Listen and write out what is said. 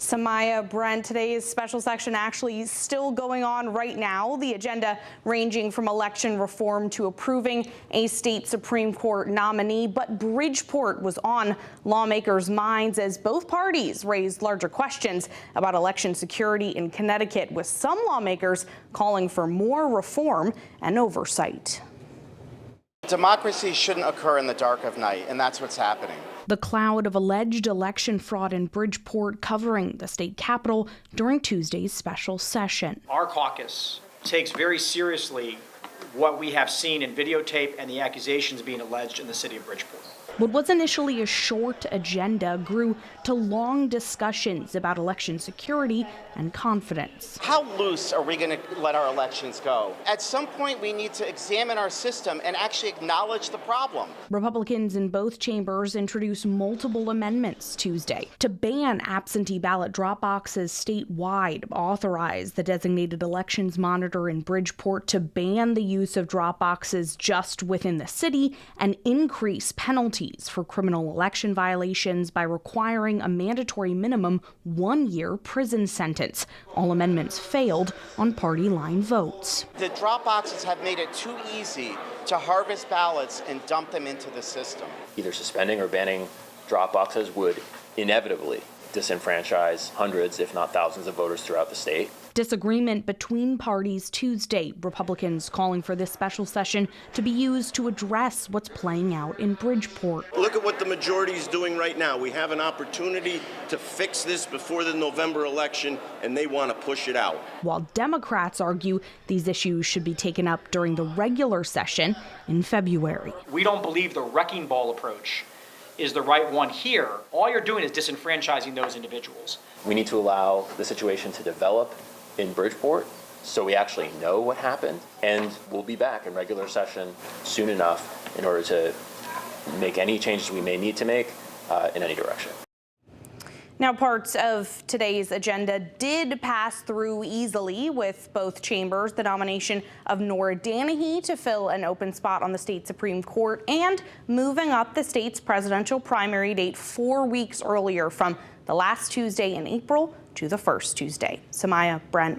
Samaya, Brent, today's special session actually still going on right now. The agenda ranging from election reform to approving a state Supreme Court nominee. But Bridgeport was on lawmakers' minds as both parties raised larger questions about election security in Connecticut, with some lawmakers calling for more reform and oversight. Democracy shouldn't occur in the dark of night, and that's what's happening. The cloud of alleged election fraud in Bridgeport covering the state capitol during Tuesday's special session. Our caucus takes very seriously what we have seen in videotape and the accusations being alleged in the city of Bridgeport. What was initially a short agenda grew to long discussions about election security and confidence. How loose are we going to let our elections go? At some point, we need to examine our system and actually acknowledge the problem. Republicans in both chambers introduced multiple amendments Tuesday to ban absentee ballot drop boxes statewide, authorize the designated elections monitor in Bridgeport to ban the use of drop boxes just within the city, and increase penalties for criminal election violations by requiring a mandatory minimum 1-year prison sentence. All amendments failed on party line votes. The drop boxes have made it too easy to harvest ballots and dump them into the system. Either suspending or banning drop boxes would inevitably disenfranchise hundreds, if not thousands, of voters throughout the state. Disagreement between parties Tuesday, Republicans calling for this special session to be used to address what's playing out in Bridgeport. Look at what the majority is doing right now. We have an opportunity to fix this before the November election, and they want to push it out. While Democrats argue these issues should be taken up during the regular session in February. We don't believe the wrecking ball approach is the right one here. All you're doing is disenfranchising those individuals. We need to allow the situation to develop in Bridgeport so we actually know what happened, and we'll be back in regular session soon enough in order to make any changes we may need to make in any direction. Now, parts of today's agenda did pass through easily with both chambers: the nomination of Nora Danahy to fill an open spot on the state Supreme Court, and moving up the state's presidential primary date 4 weeks earlier from the last Tuesday in April to the first Tuesday. Samaya, Brent.